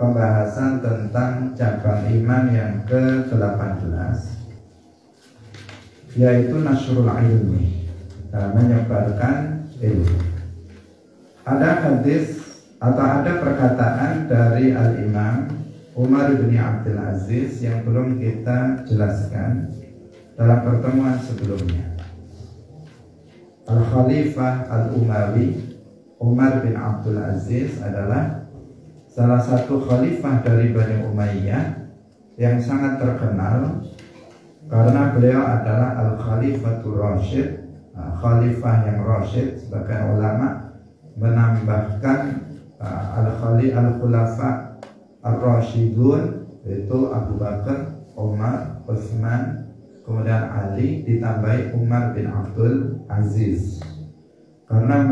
pembahasan tentang cabang iman yang ke-18, yaitu nasrul ilmi, menyebarkan ilmu. Ada hadis atau ada perkataan dari Al-Imam Umar bin Abdul Aziz yang belum kita jelaskan dalam pertemuan sebelumnya. Al-Khalifah Al-Umawi Umar bin Abdul Aziz adalah salah satu khalifah dari Bani Umayyah yang sangat terkenal karena beliau adalah Al-Khalifatul Rasyid, khalifah yang rasyid. Sebagian ulama menambahkan Al-Khulafa Ar-Rasyidun, yaitu Abu Bakar, Umar, Utsman, kemudian Ali, ditambahi Umar bin Abdul Aziz. Karena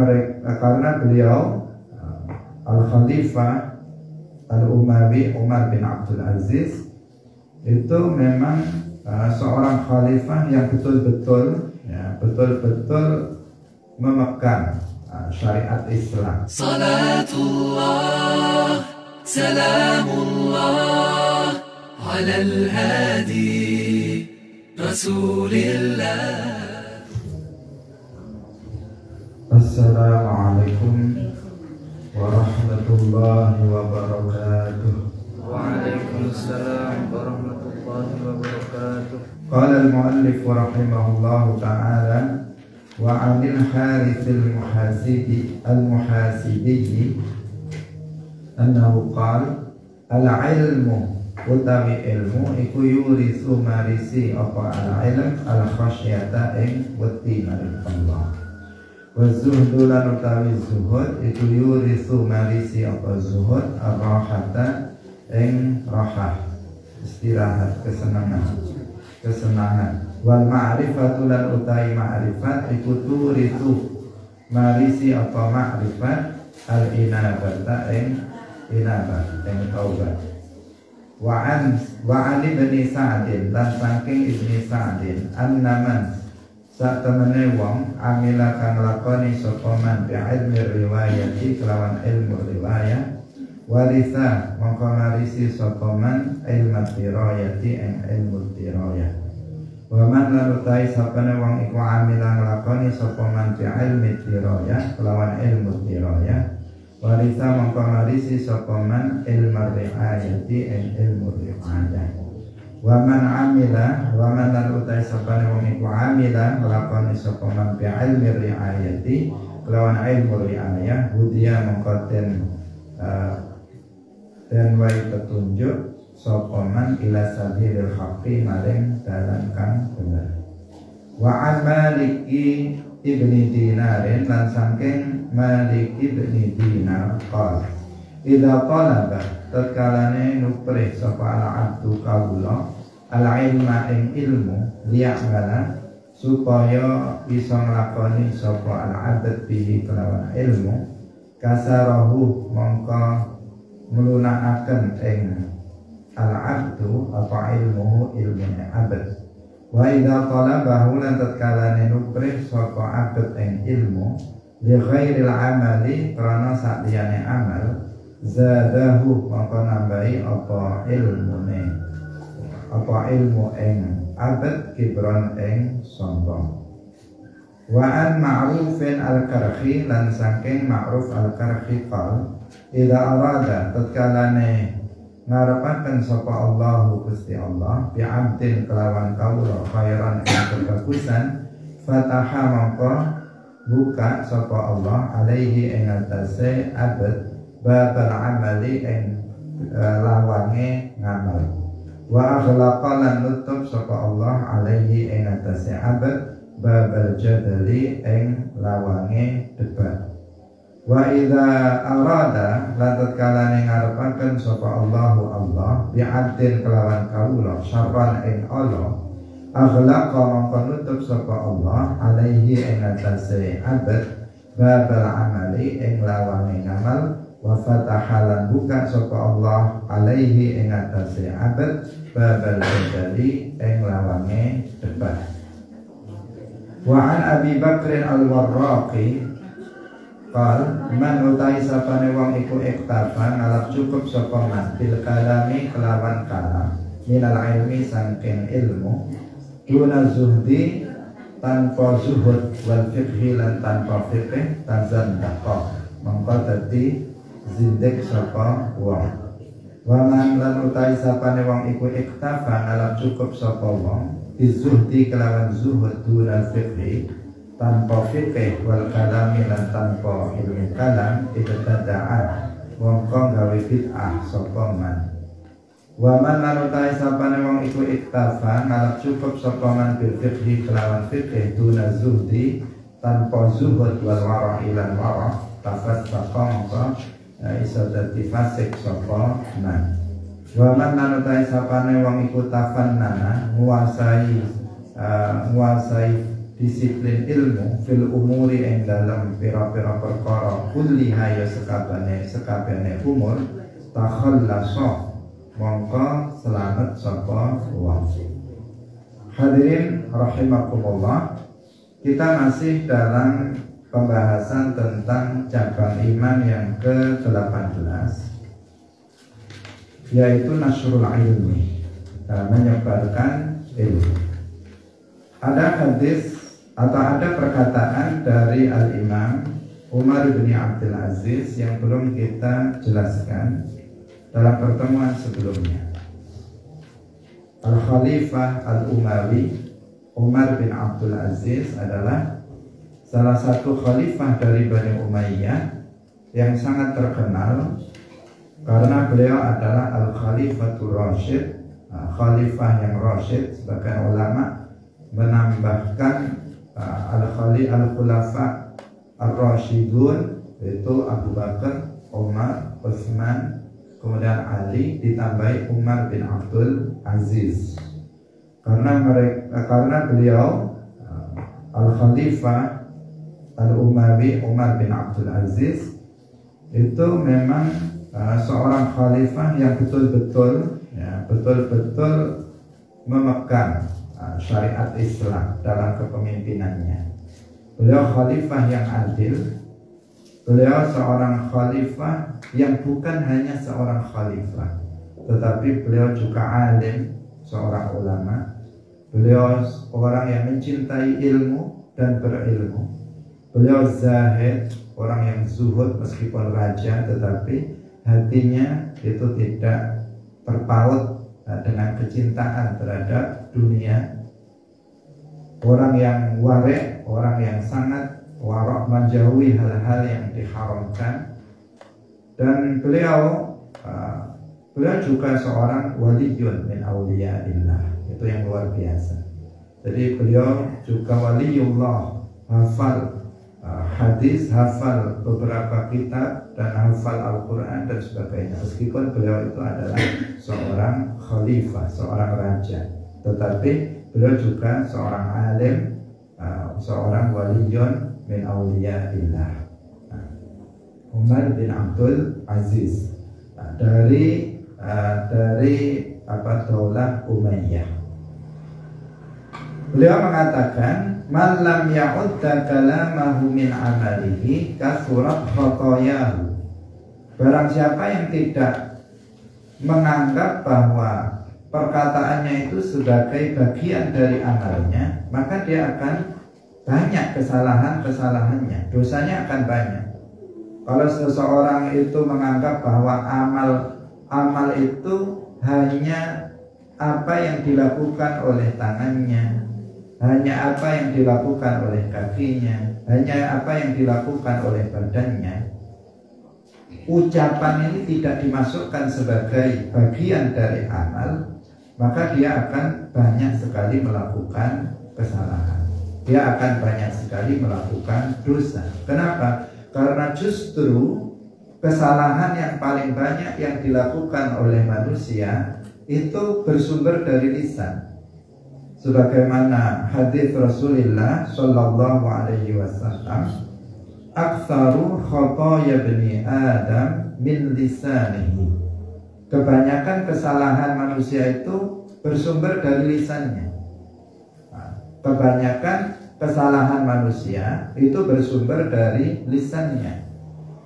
beliau Al-Khalifah Al-Umawi Umar bin Abdul Aziz itu memang seorang khalifah yang betul-betul memegang syariat Islam. Salatullah salamullah ala al-hadi Rasulillah. Assalamualaikum warahmatullahi wabarakatuh. Waalaikumsalam warahmatullahi wabarakatuh. Qala al-muallif rahimahullahu ta'ala wa 'anil harithil al-muhasibi annahu qala al-ilmu utawi ilmu iku yurisu marisi apa al-ilm al-khasyata ing wedi marang Allah. Wa zuhdu lan utawi zuhud iku yurisu marisi apa zuhud ar-rahata ing rahah, istirahat, kesenangan. Wal ma'rifatu lan utawi ma'rifat iku turisu marisi apa ma'rifat al-inabata ing inabah ing taubat. Wa an ibni Sa'din lan saking ibni Sa'din annaman sak temene wong amila kang lakoni sapa man bi ilmi riwayati kelawan ilmu riwayat warisa mongko marisi sapa man ilmu dirayati ing ilmu dirayat. Wa man lan utai sapane wong iku amila lakoni sapa man bi ilmi dirayat kelawan ilmu dirayat warisa mongko marisi sapa man ilmu riayati ing ilmu riayat. Wa man lan utai sapane wong iku amila nglakoni sapa man bi ilmi riayati kelawan ilmu riayah hudiya mongko den wae petunjuk sapa man ila sabilil haqqi maring dalan kang bener. Wa an Maliki ibni Dinar lan saking Malik ibni Dinar qala idza talaba tatkalane nuprih sapa al-abdu kawula al-ilma ing ilmu liya'mala supaya bisa nglakoni sapa al-abd bihi kelawan ilmu kasarahu mongko melunakaken ing al-abdu apa ilmuhu ilmune abd. Wa idza talabahu lan tatkalane nuprih sapa abd ing ilmu li ghairil amali karena sakliyane amal zadahu mongko nambahi apa ilmune apa ilmu ing abad kibran ing sombong. Wa an Ma'rufin al-Karhi lan saking Ma'ruf al-Karhi qal idza arada tatkalane ngarepaken sapa Allahu Gusti Allah bi 'abdin kelawan kawula khairan ing kebagusan fataha mongko buka sapa Allah alaihi ing atase abad babal amali ing lawange ngamal. Wa aghlaqa lan nutup sapa Allah alaihi ing atase abad babal jadali ing lawange debat. Wa idza arada lan tatkalane ngarepaken sapa Allahu Allah bi abdin kelawan kawula syarran ing Allah aghlaqa mongko nutup sapa Allah alaihi ing atase abad babal amali ing lawange ngamal. Wa fatahalan buka sapa Allah alaihi ing atase abad babal jadali ing lawange debat. Wa an Abi Bakr al-Warraqi Qal man utai sapane wong iku iktafa ngalap cukup sapa man bil kalami kelawan kalam minal ilmi saking ilmu duna zuhdi tanpa zuhud wal fiqhi lan tanpa fiqh tazandaqa mongko dadi zindik sapa wong. Waman lan utai sapane wong iku iktafa ngalap cukup sapa wong bizuhdi kelawan zuhud duna fiqhi tanpa fikih wal kalami lan tanpa ilmu kalam ibtada'ah mongko gawe bid'ah sapa man. Wa man lanutai sapane wong iku iktafa ngalap cukup sapa man bil fikhi kelawan fikih duna zuhdi tanpa zuhud wal wara' ilan wara' tafat mongko iso dadi fasik sapa man. Wa man lanutai sapane wong iku tafannana nguasai disiplin ilmu fil umuri ing dalam pira-pira perkara kulliha ya sekabehane umur takhallasa mongko selamat sapa wong. Hadirin rahimakumullah, kita masih dalam pembahasan tentang cabang iman yang ke-18 yaitu nasrul ilmi, menyebarkan ilmu. Ada hadis atau ada perkataan dari Al-Imam Umar bin Abdul Aziz yang belum kita jelaskan dalam pertemuan sebelumnya. Al-Khalifah Al-Umawi Umar bin Abdul Aziz adalah salah satu khalifah dari Bani Umayyah yang sangat terkenal karena beliau adalah Al-Khalifatul Rasyid, khalifah yang rasyid. Sebagian ulama menambahkan Al-Khulafa Ar-Rasyidun, yaitu Abu Bakar, Umar, Utsman, kemudian Ali, ditambahi Umar bin Abdul Aziz. Karena beliau Al-Khalifah Al-Umawi Umar bin Abdul Aziz itu memang seorang khalifah yang betul-betul memegang syariat Islam dalam kepemimpinannya. Beliau khalifah yang adil. Beliau seorang khalifah yang bukan hanya seorang khalifah, tetapi beliau juga alim, seorang ulama. Beliau orang yang mencintai ilmu dan berilmu. Beliau zahid, orang yang zuhud meskipun raja, tetapi hatinya itu tidak terpaut dengan kecintaan terhadap dunia. Orang yang warek, orang yang sangat warok, menjauhi hal-hal yang diharamkan. Dan beliau juga seorang waliyun min awliyaillah, itu yang luar biasa. Jadi beliau juga waliyullah, hafal hadis, hafal beberapa kitab, dan hafal Al-Quran dan sebagainya. Meskipun beliau itu adalah seorang khalifah, seorang raja, tetapi beliau juga seorang alim, seorang waliyun min awliyaillah. Umar bin Abdul Aziz dari Daulah Umayyah. Beliau mengatakan, "Man lam ya'udda kalamahu min amalihi kasurat khotoyahu." Barang siapa yang tidak menganggap bahwa perkataannya itu sebagai bagian dari amalnya, maka dia akan banyak kesalahannya, dosanya akan banyak. Kalau seseorang itu menganggap bahwa amal itu hanya apa yang dilakukan oleh tangannya, hanya apa yang dilakukan oleh kakinya, hanya apa yang dilakukan oleh badannya, ucapan ini tidak dimasukkan sebagai bagian dari amal, maka dia akan banyak sekali melakukan kesalahan. Dia akan banyak sekali melakukan dosa. Kenapa? Karena justru kesalahan yang paling banyak yang dilakukan oleh manusia itu bersumber dari lisan. Sebagaimana hadis Rasulullah Shallallahu Alaihi Wasallam, "Aktsaru khotoya bani Adam min lisanihi." Kebanyakan kesalahan manusia itu bersumber dari lisannya. Kebanyakan kesalahan manusia itu bersumber dari lisannya.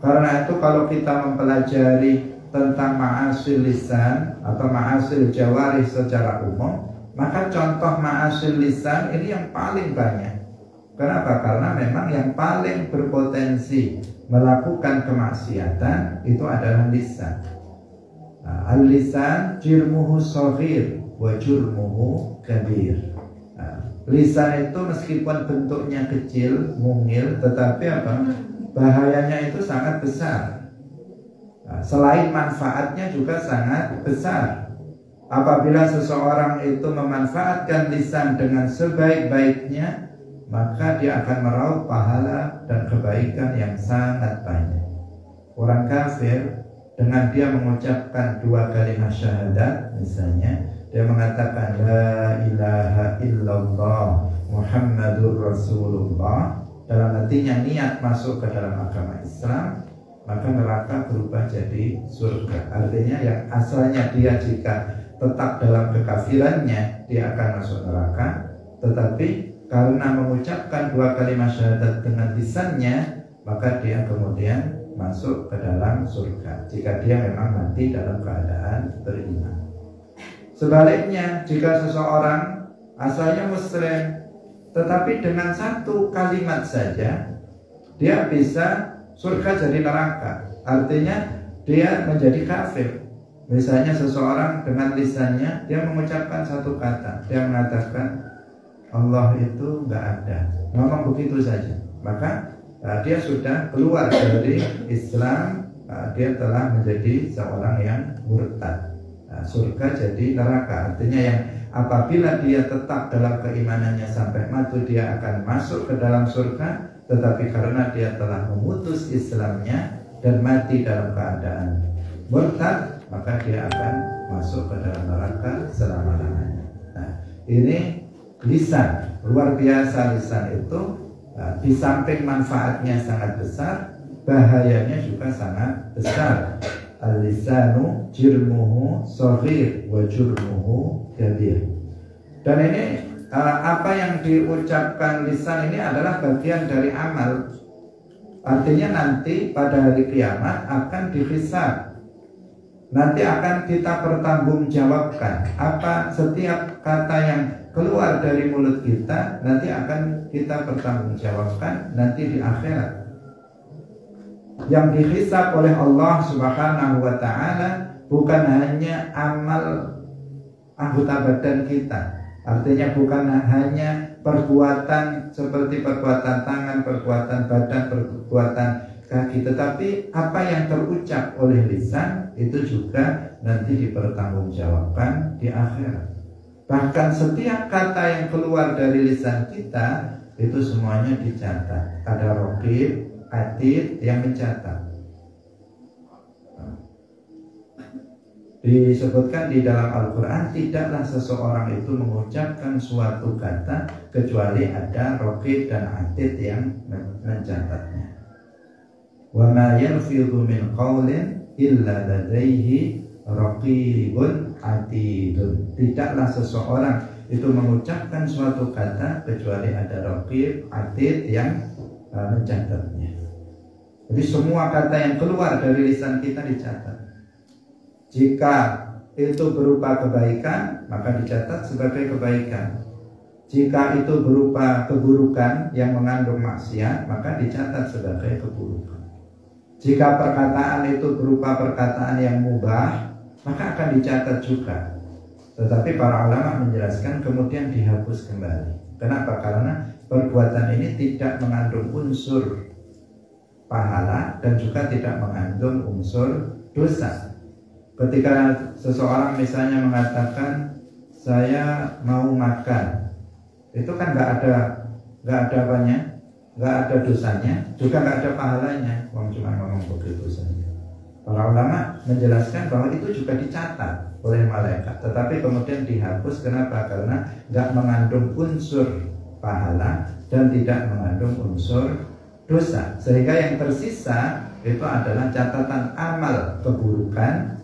Karena itu kalau kita mempelajari tentang ma'asil lisan atau ma'asil jawarih secara umum, maka contoh ma'asil lisan ini yang paling banyak. Kenapa? Karena memang yang paling berpotensi melakukan kemaksiatan itu adalah lisan. Al-lisan jirmuhu shaghir wa jurmuhu kabir. Lisan itu meskipun bentuknya kecil, mungil, tetapi apa? Bahayanya itu sangat besar. Selain manfaatnya juga sangat besar. Apabila seseorang itu memanfaatkan lisan dengan sebaik-baiknya, maka dia akan meraup pahala dan kebaikan yang sangat banyak. Orang kafir dengan dia mengucapkan 2 kalimat syahadat, misalnya dia mengatakan la ilaha illallah Muhammadur Rasulullah, dalam hatinya niat masuk ke dalam agama Islam, maka neraka berubah jadi surga. Artinya yang asalnya dia jika tetap dalam kekafirannya dia akan masuk neraka, tetapi karena mengucapkan 2 kalimat syahadat dengan lisannya, maka dia kemudian masuk ke dalam surga jika dia memang mati dalam keadaan beriman. Sebaliknya, jika seseorang asalnya muslim tetapi dengan 1 kalimat saja dia bisa surga jadi neraka, artinya dia menjadi kafir. Misalnya seseorang dengan lisannya dia mengucapkan 1 kata, dia mengatakan Allah itu nggak ada, ngomong begitu saja, maka dia sudah keluar dari Islam, dia telah menjadi seorang yang murtad. Surga jadi neraka, artinya yang apabila dia tetap dalam keimanannya sampai mati dia akan masuk ke dalam surga, tetapi karena dia telah memutus Islamnya dan mati dalam keadaan murtad, maka dia akan masuk ke dalam neraka selama-lamanya. Nah, ini lisan, luar biasa lisan itu. Di samping manfaatnya sangat besar, bahayanya juga sangat besar. Al-lisanu jirmuhu shaghir wa jurmuhu kabir. Dan ini apa yang diucapkan lisan ini adalah bagian dari amal. Artinya nanti pada hari kiamat akan dihisab. Nanti akan kita pertanggungjawabkan apa setiap kata yang keluar dari mulut kita, nanti akan kita pertanggungjawabkan nanti di akhirat. Yang dihisab oleh Allah Subhanahu wa ta'ala bukan hanya amal anggota badan kita, artinya bukan hanya perbuatan seperti perbuatan tangan, perbuatan badan, perbuatan kaki, tetapi apa yang terucap oleh lisan itu juga nanti dipertanggungjawabkan di akhirat. Bahkan setiap kata yang keluar dari lisan kita itu semuanya dicatat. Ada raqib, atid yang mencatat. Disebutkan di dalam Al-Quran, tidaklah seseorang itu mengucapkan suatu kata kecuali ada raqib dan atid yang mencatatnya. Wa ma yalfidhu min qawlin illa ladaihi raqibun atidun. Tidaklah seseorang itu mengucapkan suatu kata kecuali ada raqib, atid yang mencatatnya. Jadi semua kata yang keluar dari lisan kita dicatat. Jika itu berupa kebaikan, maka dicatat sebagai kebaikan. Jika itu berupa keburukan yang mengandung maksiat, maka dicatat sebagai keburukan. Jika perkataan itu berupa perkataan yang mubah, maka akan dicatat juga. Tetapi para ulama menjelaskan kemudian dihapus kembali. Kenapa? Karena perbuatan ini tidak mengandung unsur pahala dan juga tidak mengandung unsur dosa. Ketika seseorang misalnya mengatakan saya mau makan, itu kan nggak ada apanya, nggak ada dosanya, juga nggak ada pahalanya, cuma ngomong begitu saja. Para ulama menjelaskan bahwa itu juga dicatat oleh malaikat, tetapi kemudian dihapus. Kenapa? Karena nggak mengandung unsur pahala dan tidak mengandung unsur dosa, sehingga yang tersisa itu adalah catatan amal keburukan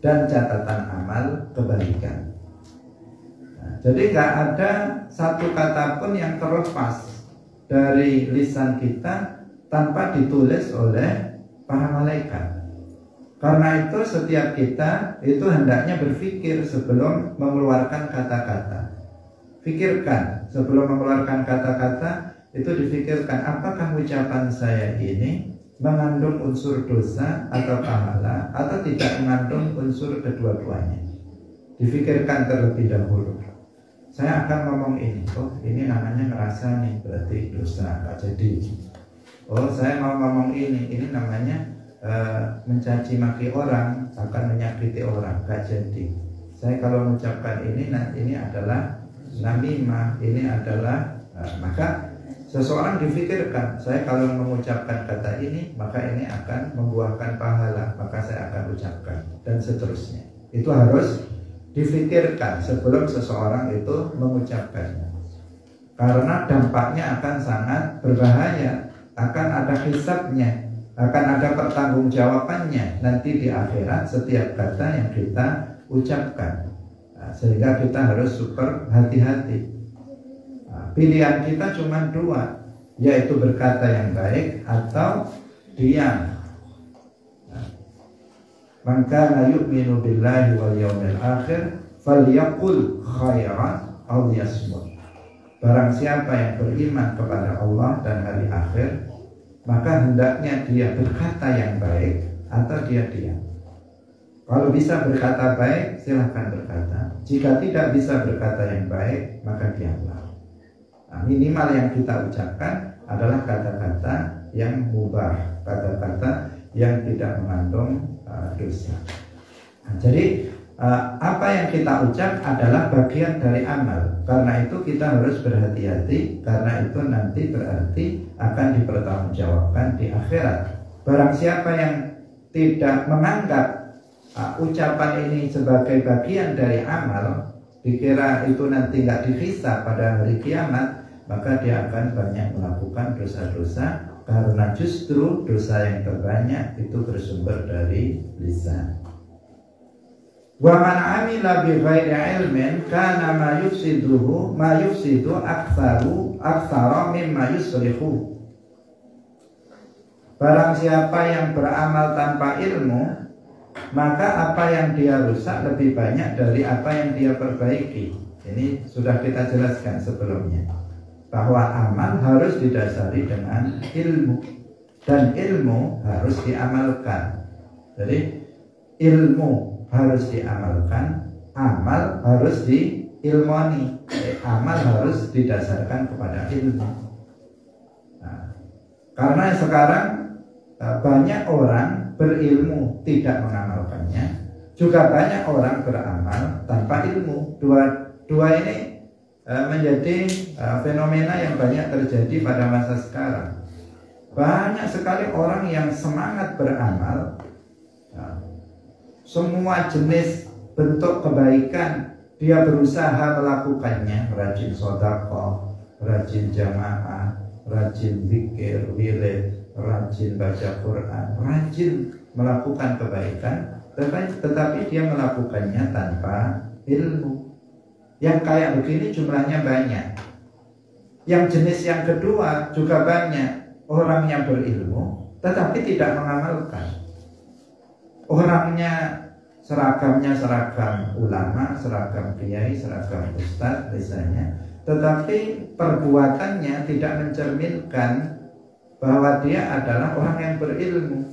dan catatan amal kebaikan. Nah, jadi nggak ada satu kata pun yang terlepas dari lisan kita tanpa ditulis oleh para malaikat. Karena itu setiap kita itu hendaknya berpikir sebelum mengeluarkan kata-kata. Pikirkan sebelum mengeluarkan kata-kata, itu difikirkan apakah ucapan saya ini mengandung unsur dosa atau pahala atau tidak mengandung unsur kedua-duanya. Difikirkan terlebih dahulu. Saya akan ngomong ini, oh ini namanya ngerasa nih, berarti dosa, nggak jadi. Oh saya mau ngomong ini namanya mencaci maki orang, akan menyakiti orang, nggak jadi. Saya kalau mengucapkan ini, nah ini adalah namimah, ini adalah maka seseorang difikirkan, saya kalau mengucapkan kata ini, maka ini akan membuahkan pahala, maka saya akan ucapkan, dan seterusnya. Itu harus difikirkan sebelum seseorang itu mengucapkannya, karena dampaknya akan sangat berbahaya, akan ada hisabnya, akan ada pertanggungjawabannya nanti di akhirat setiap kata yang kita ucapkan. Sehingga kita harus super hati-hati. Pilihan kita cuma dua, yaitu berkata yang baik atau diam. Man kana yu'minu billahi wal yawmil akhir falyaqul khairan aw liyasmut. Barang siapa yang beriman kepada Allah dan hari akhir, maka hendaknya dia berkata yang baik atau dia diam. Kalau bisa berkata baik, silahkan berkata. Jika tidak bisa berkata yang baik, maka diamlah. Nah, minimal yang kita ucapkan adalah kata-kata yang mubah, kata-kata yang tidak mengandung dosa. Nah, jadi apa yang kita ucap adalah bagian dari amal. Karena itu kita harus berhati-hati, karena itu nanti berarti akan dipertanggungjawabkan di akhirat. Barang siapa yang tidak menganggap ucapan ini sebagai bagian dari amal, dikira itu nanti nggak dihisab pada hari kiamat, maka dia akan banyak melakukan dosa-dosa, karena justru dosa yang terbanyak itu bersumber dari lisan. Wa man amila bi ghairi ilmin kana ma yufsidu aktsara mimma yuslihu. Barang siapa yang beramal tanpa ilmu, maka apa yang dia rusak lebih banyak dari apa yang dia perbaiki. Ini sudah kita jelaskan sebelumnya, bahwa amal harus didasari dengan ilmu, dan ilmu harus diamalkan. Jadi ilmu harus diamalkan, amal harus diilmoni. Amal harus didasarkan kepada ilmu. Nah, karena sekarang banyak orang berilmu tidak mengamalkannya, juga banyak orang beramal tanpa ilmu. Dua ini menjadi fenomena yang banyak terjadi pada masa sekarang. Banyak sekali orang yang semangat beramal, semua jenis bentuk kebaikan dia berusaha melakukannya, rajin sedekah, rajin jamaah, rajin zikir, wirid, rajin baca Quran, rajin melakukan kebaikan, tetapi dia melakukannya tanpa ilmu. Yang kayak begini jumlahnya banyak. Yang jenis yang kedua juga banyak, orang yang berilmu tetapi tidak mengamalkan. Orangnya seragamnya seragam ulama, seragam kiai, seragam ustadz misalnya, tetapi perbuatannya tidak mencerminkan bahwa dia adalah orang yang berilmu.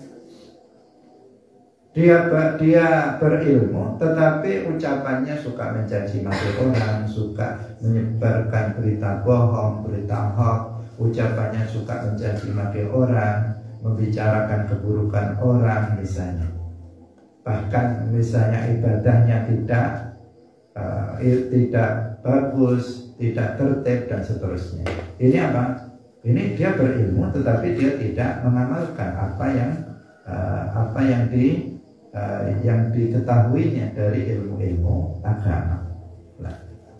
Dia berilmu, tetapi ucapannya suka mencaci maki orang, suka menyebarkan berita bohong, berita hoax, ucapannya suka mencaci maki orang, membicarakan keburukan orang misalnya. Bahkan misalnya ibadahnya tidak bagus, tidak tertib dan seterusnya. Ini apa? Ini dia berilmu tetapi dia tidak mengamalkan apa yang diketahuinya dari ilmu-ilmu agama. Nah,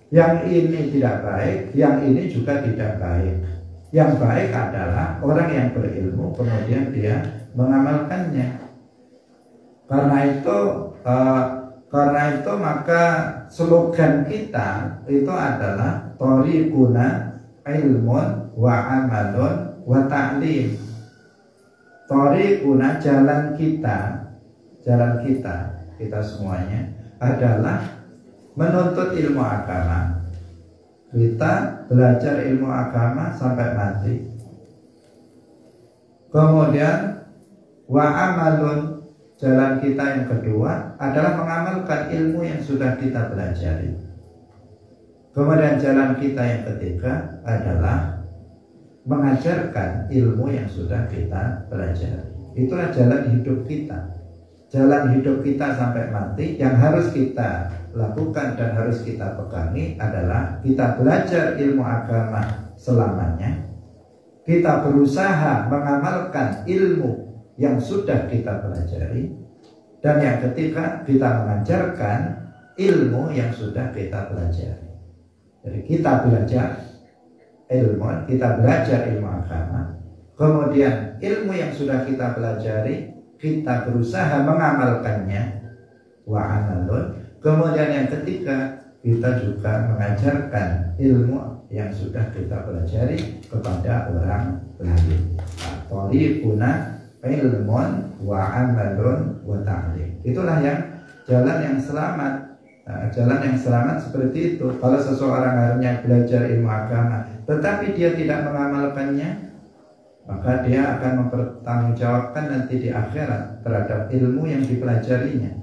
yang ini tidak baik, yang ini juga tidak baik. Yang baik adalah orang yang berilmu kemudian dia mengamalkannya. Karena itu maka slogan kita itu adalah thoriquna ilmun wa amalun wa ta'lim. Thariquna, jalan kita semuanya adalah menuntut ilmu agama. Kita belajar ilmu agama sampai mati. Kemudian wa amalun, jalan kita yang kedua adalah mengamalkan ilmu yang sudah kita pelajari. Kemudian jalan kita yang ketiga adalah mengajarkan ilmu yang sudah kita pelajari. Itulah jalan hidup kita. Jalan hidup kita sampai mati yang harus kita lakukan dan harus kita pegangi adalah kita belajar ilmu agama selamanya. Kita berusaha mengamalkan ilmu yang sudah kita pelajari. Dan yang ketiga, kita mengajarkan ilmu yang sudah kita pelajari. Jadi kita belajar ilmu agama. Kemudian ilmu yang sudah kita pelajari, kita berusaha mengamalkannya. Wa amalun. Kemudian yang ketiga, kita juga mengajarkan ilmu yang sudah kita pelajari kepada orang lain. Thariquna ilmun wa amalun wa ta'lim. Itulah yang jalan yang selamat. Jalan yang selamat seperti itu. Kalau seseorang hanya belajar ilmu agama tetapi dia tidak mengamalkannya, maka dia akan mempertanggungjawabkan nanti di akhirat terhadap ilmu yang dipelajarinya.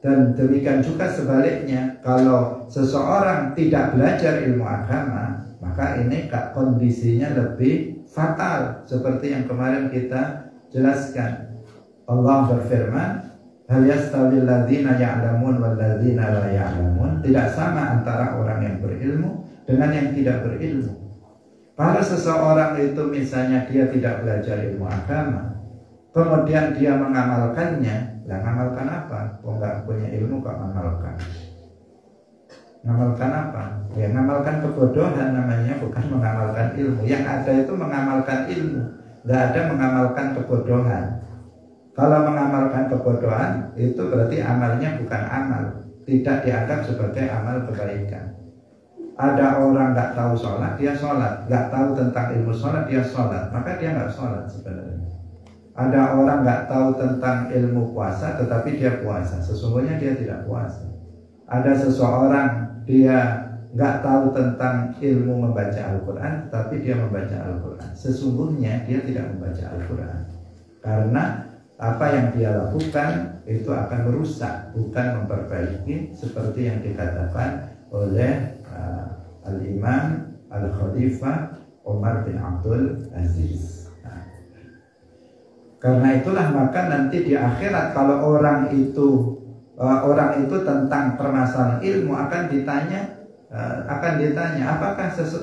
Dan demikian juga sebaliknya, kalau seseorang tidak belajar ilmu agama, maka ini kondisinya lebih fatal seperti yang kemarin kita jelaskan. Allah berfirman, hal yastawil ladzina ya'lamun wal ladzina la ya'lamun. Tidak sama antara orang yang berilmu dengan yang tidak berilmu. Kalau seseorang itu misalnya dia tidak belajar ilmu agama, kemudian dia mengamalkannya, mengamalkan apa? Oh, nggak punya ilmu kok mengamalkan. Mengamalkan apa? Ya mengamalkan kebodohan namanya, bukan mengamalkan ilmu. Yang ada itu mengamalkan ilmu, nggak ada mengamalkan kebodohan. Kalau mengamalkan kebodohan itu berarti amalnya bukan amal, tidak dianggap sebagai amal kebaikan. Ada orang nggak tahu sholat, dia sholat. Nggak tahu tentang ilmu sholat, dia sholat. Maka dia nggak sholat sebenarnya. Ada orang nggak tahu tentang ilmu puasa, tetapi dia puasa. Sesungguhnya dia tidak puasa. Ada seseorang dia nggak tahu tentang ilmu membaca Al-Quran, tapi dia membaca Al-Quran. Sesungguhnya dia tidak membaca Al-Quran, karena apa yang dia lakukan itu akan merusak, bukan memperbaiki, seperti yang dikatakan oleh Al-Imam Al-Khalifah Umar bin Abdul Aziz. Karena itulah maka nanti di akhirat kalau orang itu tentang permasalahan ilmu akan ditanya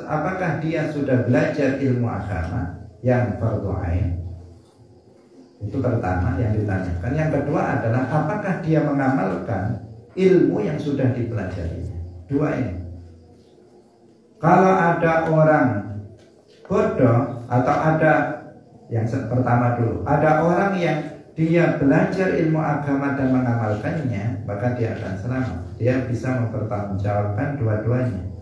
apakah dia sudah belajar ilmu agama yang fardhu ain. Itu pertama yang ditanyakan. Yang kedua adalah apakah dia mengamalkan ilmu yang sudah dipelajarinya. Dua ini. Kalau ada orang bodoh atau ada yang pertama dulu, ada orang yang dia belajar ilmu agama dan mengamalkannya, maka dia akan selamat. Dia bisa mempertanggungjawabkan dua-duanya.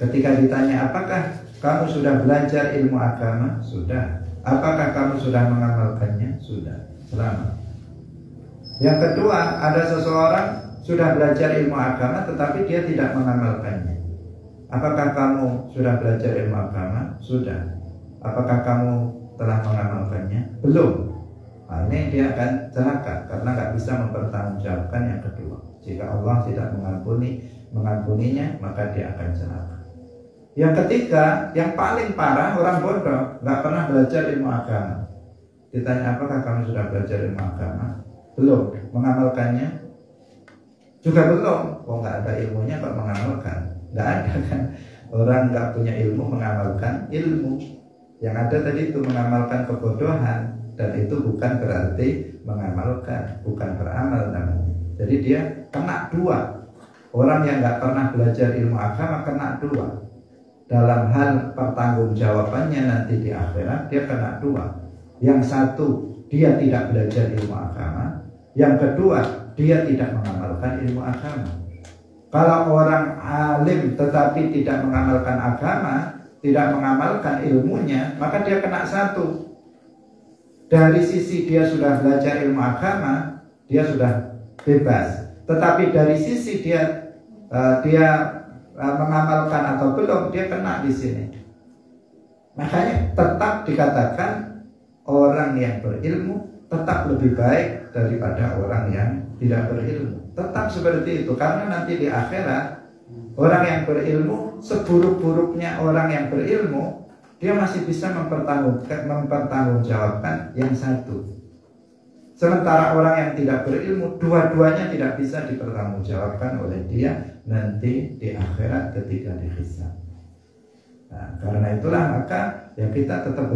Ketika ditanya apakah kamu sudah belajar ilmu agama? Sudah. Apakah kamu sudah mengamalkannya? Sudah. Selamat. Yang kedua, ada seseorang sudah belajar ilmu agama tetapi dia tidak mengamalkannya. Apakah kamu sudah belajar ilmu agama? Sudah. Apakah kamu telah mengamalkannya? Belum. Nah, ini dia akan celaka karena nggak bisa mempertanggungjawabkan yang kedua. Jika Allah tidak mengampuninya, maka dia akan celaka. Yang ketiga, yang paling parah, orang bodoh, nggak pernah belajar ilmu agama. Ditanya apakah kamu sudah belajar ilmu agama? Belum. Mengamalkannya? Juga belum. Oh, nggak ada ilmunya kok mengamalkan. Nggak ada kan. Orang nggak punya ilmu mengamalkan ilmu. Yang ada tadi itu mengamalkan kebodohan. Dan itu bukan berarti mengamalkan, bukan beramal namanya. Jadi dia kena dua. Orang yang nggak pernah belajar ilmu agama kena dua. Dalam hal pertanggungjawabannya nanti di akhirat dia kena dua. Yang satu, dia tidak belajar ilmu agama. Yang kedua, dia tidak mengamalkan ilmu agama. Kalau orang alim tetapi tidak mengamalkan agama, tidak mengamalkan ilmunya, maka dia kena satu. Dari sisi dia sudah belajar ilmu agama, dia sudah bebas. Tetapi dari sisi dia mengamalkan atau belum, dia kena di sini. Makanya tetap dikatakan orang yang berilmu tetap lebih baik daripada orang yang tidak berilmu. Tetap seperti itu, karena nanti di akhirat orang yang berilmu, seburuk-buruknya orang yang berilmu, dia masih bisa mempertanggungjawabkan yang satu. Sementara orang yang tidak berilmu, dua-duanya tidak bisa dipertanggungjawabkan oleh dia nanti di akhirat ketika dihisab. Nah, karena itulah maka ya kita tetap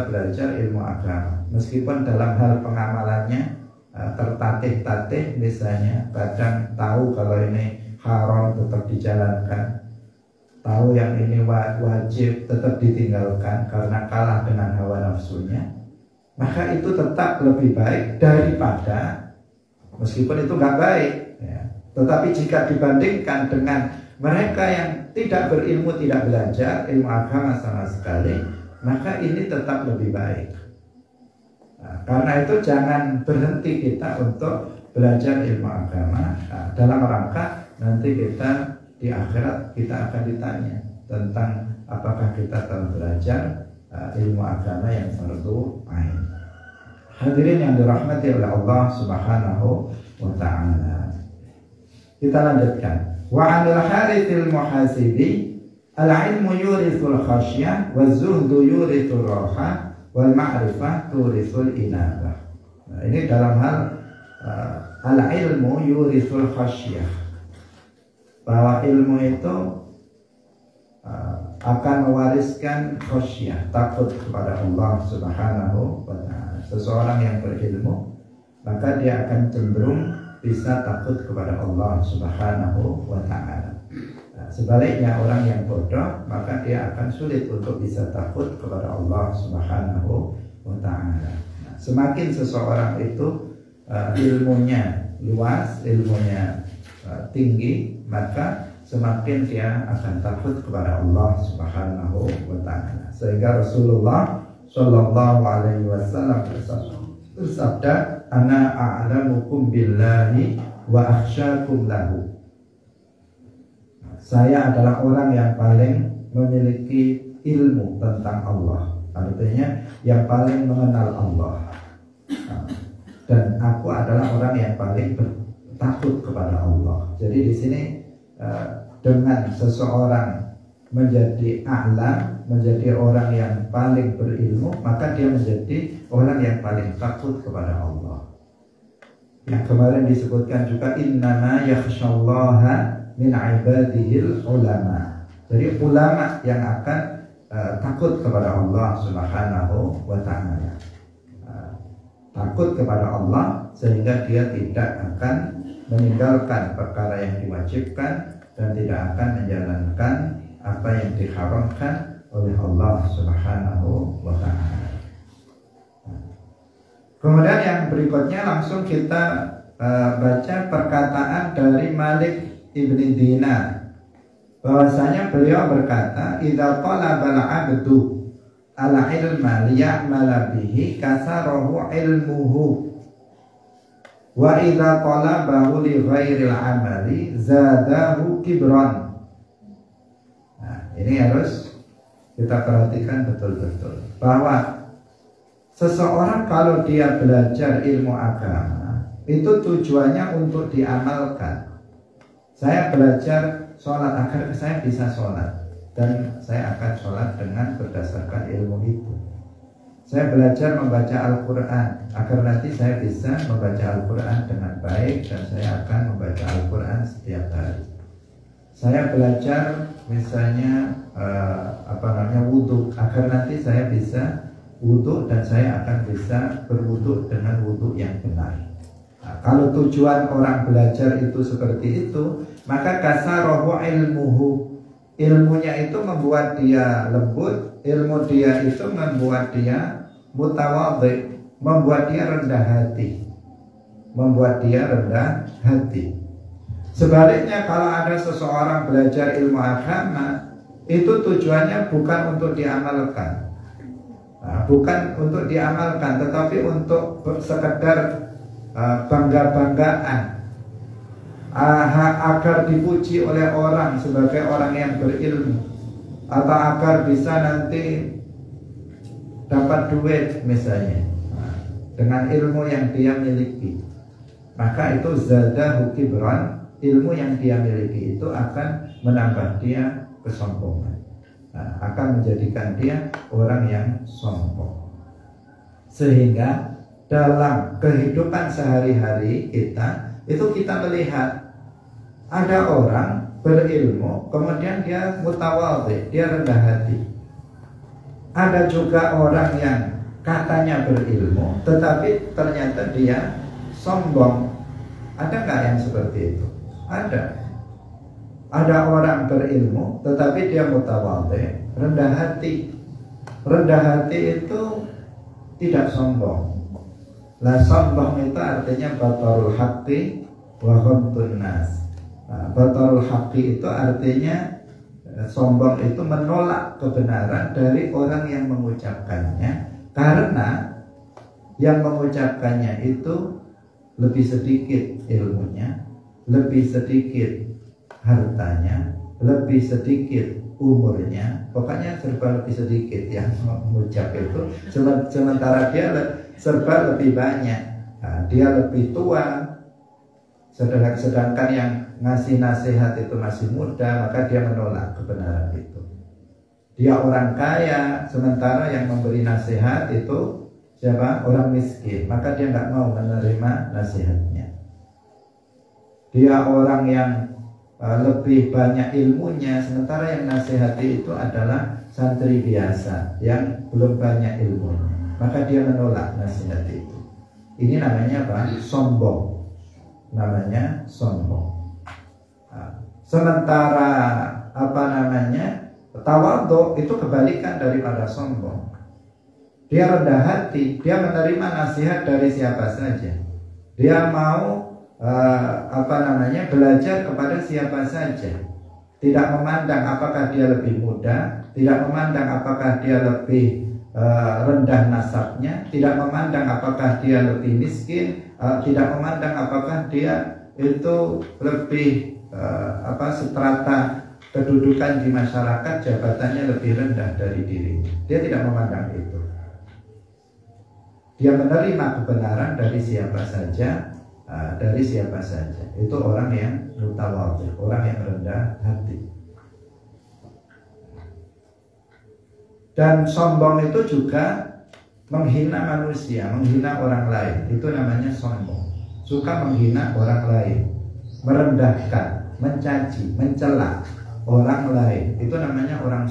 belajar ilmu agama. Meskipun dalam hal pengamalannya tertatih-tatih, misalnya kadang tahu kalau ini haram tetap dijalankan, tahu yang ini wajib tetap ditinggalkan karena kalah dengan hawa nafsunya, maka itu tetap lebih baik daripada meskipun itu nggak baik ya. Tetapi jika dibandingkan dengan mereka yang tidak berilmu, tidak belajar ilmu agama sama sekali, maka ini tetap lebih baik. Nah, karena itu jangan berhenti kita untuk belajar ilmu agama. Nah, dalam rangka nanti kita di akhirat kita akan ditanya tentang apakah kita telah belajar ilmu agama yang fardu ain. Hadirin yang dirahmati oleh Allah Subhanahu wa ta'ala. Kita lanjutkan. Wa 'anil Harithil Muhasibi al-'ilmu yuritsul khasyah wa zuhdu yuritsul raha wal ma'rifah turisul inabah. Nah, ini dalam hal al-ilmu yuritsul khasyah, bahwa ilmu itu akan mewariskan khasyah, takut kepada Allah Subhanahu wa ta'ala. Seseorang yang berilmu, maka dia akan cenderung bisa takut kepada Allah Subhanahu wa ta'ala. Nah, sebaliknya orang yang bodoh, maka dia akan sulit untuk bisa takut kepada Allah Subhanahu wa ta'ala. Nah, semakin seseorang itu ilmunya luas, ilmunya tinggi, maka semakin dia akan takut kepada Allah Subhanahu wa ta'ala. Sehingga Rasulullah Shallallahu alaihi wasallam bersabda, "Ana a'lamukum billahi wa akhsyakum lahu." Saya adalah orang yang paling memiliki ilmu tentang Allah, artinya yang paling mengenal Allah. Dan aku adalah orang yang paling takut kepada Allah. Jadi di sini dengan seseorang menjadi a'lam, menjadi orang yang paling berilmu, maka dia menjadi orang yang paling takut kepada Allah. Yang kemarin disebutkan juga innama yakhsyallaha min ibadihil ulama. Jadi ulama yang akan takut kepada Allah Subhanahu wa ta'ala. Takut kepada Allah sehingga dia tidak akan meninggalkan perkara yang diwajibkan dan tidak akan menjalankan apa yang diharamkan oleh Allah Subhanahu wa ta'ala. Kemudian yang berikutnya langsung kita baca perkataan dari Malik ibni Dinar, bahwasanya beliau berkata, "Idza talabal 'abdu ala ilma liya'mala bihi kasarahu ilmuhu wa idza talabahu li ghairil 'amali zadahu kibran." Nah, ini harus kita perhatikan betul-betul, bahwa seseorang kalau dia belajar ilmu agama itu tujuannya untuk diamalkan. Saya belajar sholat agar saya bisa sholat, dan saya akan sholat dengan berdasarkan ilmu itu. Saya belajar membaca Al-Quran agar nanti saya bisa membaca Al-Quran dengan baik, dan saya akan membaca Al-Quran setiap hari. Saya belajar misalnya wudhu agar nanti saya bisa wudhu dan saya akan bisa berwudhu dengan wudhu yang benar. Nah, kalau tujuan orang belajar itu seperti itu, maka kasarahu ilmuhu, ilmunya itu membuat dia lembut, ilmu dia itu membuat dia mutawadhi, membuat dia rendah hati, membuat dia rendah hati. Sebaliknya kalau ada seseorang belajar ilmu agama itu tujuannya bukan untuk diamalkan, bukan untuk diamalkan, tetapi untuk sekedar bangga-banggaan, agar dipuji oleh orang sebagai orang yang berilmu, atau agar bisa nanti dapat duit misalnya dengan ilmu yang dia miliki. Maka itu zadahu kibran, ilmu yang dia miliki itu akan menambah dia kesombongan, akan menjadikan dia orang yang sombong. Sehingga dalam kehidupan sehari-hari kita itu kita melihat ada orang berilmu kemudian dia mutawadhi, dia rendah hati. Ada juga orang yang katanya berilmu tetapi ternyata dia sombong. Ada nggak yang seperti itu? Ada. Ada orang berilmu tetapi dia mutawadhi, rendah hati. Rendah hati itu tidak sombong. Lah sombong itu artinya batarul haqqi wa ghamtun nas. Batarul haqqi itu artinya sombong itu menolak kebenaran dari orang yang mengucapkannya, karena yang mengucapkannya itu lebih sedikit ilmunya, lebih sedikit hartanya, lebih sedikit umurnya, pokoknya serba lebih sedikit yang mengucap itu, sementara dia serba lebih banyak. Dia lebih tua, sedangkan yang ngasih nasihat itu masih muda, maka dia menolak kebenaran itu. Dia orang kaya, sementara yang memberi nasihat itu siapa? Orang miskin, maka dia nggak mau menerima nasihatnya. Dia orang yang lebih banyak ilmunya, sementara yang nasihati itu adalah santri biasa yang belum banyak ilmunya, maka dia menolak nasihat itu. Ini namanya apa? Sombong. Namanya sombong. Sementara tawadhu itu kebalikan daripada sombong. Dia rendah hati, dia menerima nasihat dari siapa saja. Dia mau belajar kepada siapa saja. Tidak memandang apakah dia lebih muda, tidak memandang apakah dia lebih rendah nasabnya, tidak memandang apakah dia lebih miskin, tidak memandang apakah dia itu lebih strata kedudukan di masyarakat, jabatannya lebih rendah dari dirinya. Dia tidak memandang itu. Dia menerima kebenaran dari siapa saja, Itu orang yang mutawadhi, orang yang rendah hati. Dan sombong itu juga menghina manusia, menghina orang lain. Itu namanya sombong. Suka menghina orang lain, merendahkan, mencaci, mencela orang lain. Itu namanya orang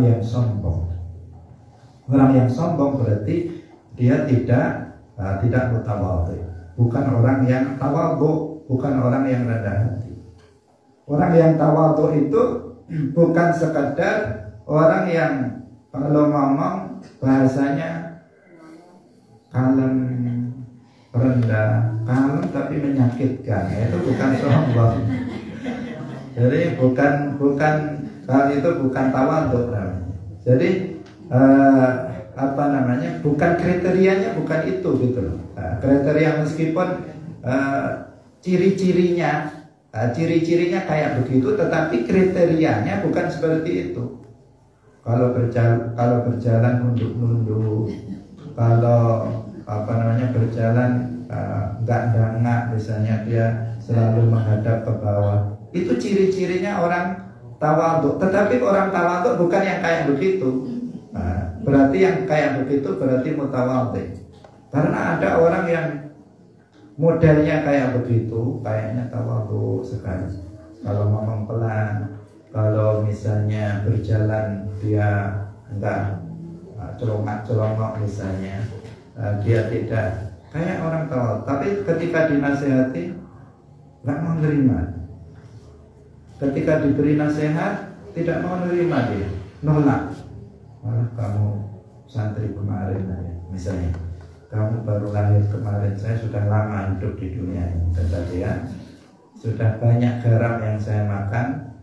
yang sombong. Orang yang sombong berarti dia tidak mutawadhi, bukan orang yang tawadhu, bukan orang yang rendah hati. Orang yang tawadhu itu bukan sekadar orang yang kalau ngomong bahasanya kalem, rendah, kalem tapi menyakitkan. Itu bukan sombong. Jadi bukan itu bukan tawadhu namanya. Jadi bukan kriterianya, bukan itu gitu loh. Kriteria meskipun ciri-cirinya kayak begitu, tetapi kriterianya bukan seperti itu. Kalau berjalan nunduk-nunduk, kalau berjalan nggak dangak, misalnya dia selalu menghadap ke bawah, itu ciri-cirinya orang tawadhu. Tetapi orang tawadhu bukan yang kayak begitu. Berarti yang kayak begitu berarti mutawadhi. Karena ada orang yang modelnya kayak begitu, kayaknya tawadhu sekali. Kalau ngomong pelan, kalau misalnya berjalan dia enggak celongak misalnya, dia tidak kayak orang tawadhu. Tapi ketika dinasihati enggak mau menerima. Ketika diberi nasihat tidak mau menerima, dia nolak. Malah kamu santri kemarin ya, misalnya kamu baru lahir kemarin, saya sudah lama hidup di dunia ini, kata dia, sudah banyak garam yang saya makan,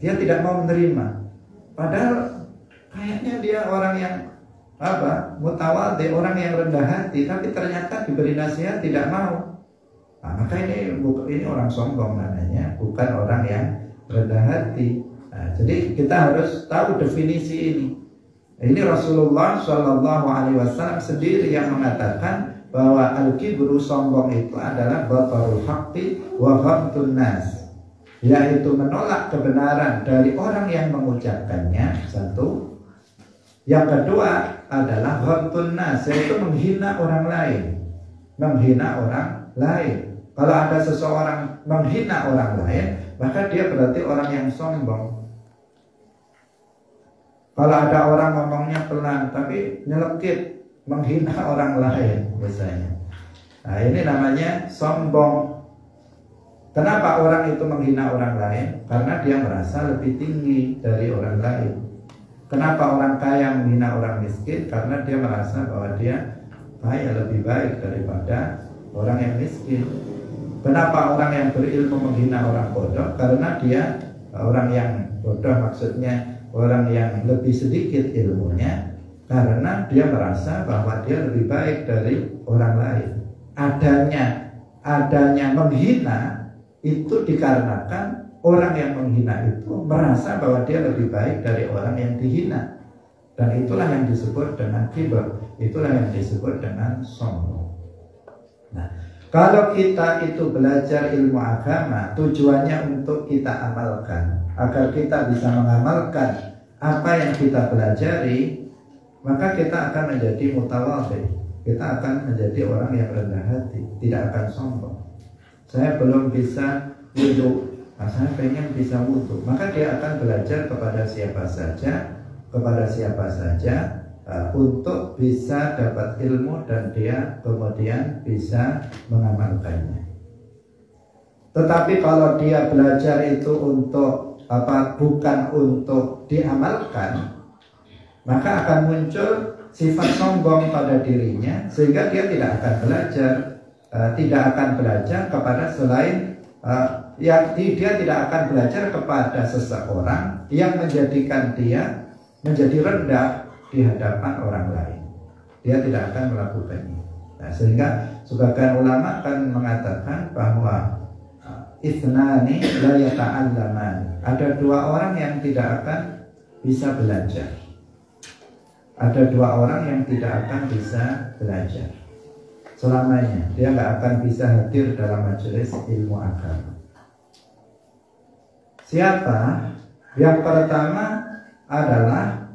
dia tidak mau menerima. Padahal kayaknya dia orang yang mutawadhi, orang yang rendah hati, tapi ternyata diberi nasihat tidak mau. Nah, maka ini orang sombong namanya, bukan orang yang rendah hati. Nah, jadi kita harus tahu definisi ini. Ini Rasulullah Shallallahu Alaihi Wasallam sendiri yang mengatakan bahwa al-kibru, sombong itu adalah batarul haqqi wa ghamtun nas, yaitu menolak kebenaran dari orang yang mengucapkannya, satu. Yang kedua adalah ghamtun nas, yaitu menghina orang lain. Menghina orang lain. Kalau ada seseorang menghina orang lain, maka dia berarti orang yang sombong. Kalau ada orang ngomongnya pelan tapi nyelekit, menghina orang lain misalnya, nah ini namanya sombong. Kenapa orang itu menghina orang lain? Karena dia merasa lebih tinggi dari orang lain. Kenapa orang kaya menghina orang miskin? Karena dia merasa bahwa dia kaya lebih baik daripada orang yang miskin. Kenapa orang yang berilmu menghina orang bodoh? Karena dia orang yang bodoh, maksudnya orang yang lebih sedikit ilmunya, karena dia merasa bahwa dia lebih baik dari orang lain. Adanya menghina itu dikarenakan orang yang menghina itu merasa bahwa dia lebih baik dari orang yang dihina. Dan itulah yang disebut dengan kibr, itulah yang disebut dengan sombong. Nah, kalau kita itu belajar ilmu agama, tujuannya untuk kita amalkan, agar kita bisa mengamalkan apa yang kita pelajari, maka kita akan menjadi mutawadhi. Kita akan menjadi orang yang rendah hati, tidak akan sombong. Saya belum bisa wudhu, saya pengen bisa wudhu, maka dia akan belajar kepada siapa saja untuk bisa dapat ilmu dan dia kemudian bisa mengamalkannya. Tetapi kalau dia belajar itu untuk bukan untuk diamalkan, maka akan muncul sifat sombong pada dirinya, sehingga dia tidak akan belajar kepada selain dia tidak akan belajar kepada seseorang yang menjadikan dia menjadi rendah di hadapan orang lain. Dia tidak akan melakukannya. Nah, sehingga sebagian ulama akan mengatakan bahwa ithnani la yata'allaman. Ada dua orang yang tidak akan bisa belajar. Ada dua orang yang tidak akan bisa belajar selamanya. Dia nggak akan bisa hadir dalam majelis ilmu agama. Siapa? Yang pertama adalah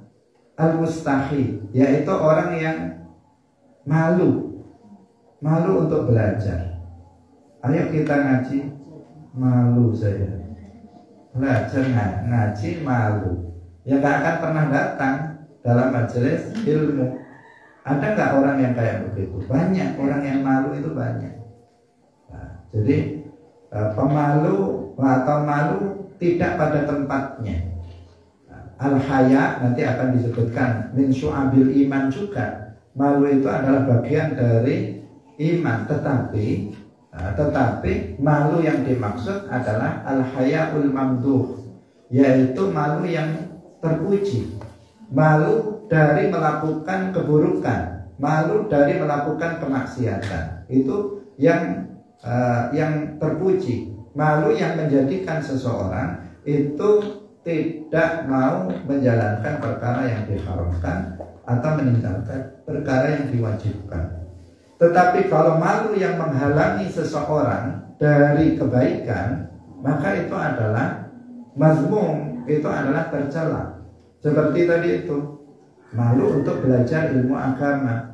al-mustahi, yaitu orang yang malu untuk belajar. Ayo kita ngaji, malu saya. Belajar ngaji malu, ya nggak akan pernah datang dalam majelis ilmu. Ada nggak orang yang kayak begitu? Banyak orang yang malu itu banyak. Nah, jadi pemalu atau malu tidak pada tempatnya. Al-haya nanti akan disebutkan min syu'abil iman juga. Malu itu adalah bagian dari iman, tetapi malu yang dimaksud adalah al-hayaul mamduh, yaitu malu yang terpuji. Malu dari melakukan keburukan, malu dari melakukan kemaksiatan. Itu yang terpuji. Malu yang menjadikan seseorang itu tidak mau menjalankan perkara yang diharamkan atau meninggalkan perkara yang diwajibkan. Tetapi kalau malu yang menghalangi seseorang dari kebaikan, maka itu adalah mazmum, itu adalah tercela. Seperti tadi itu, malu untuk belajar ilmu agama,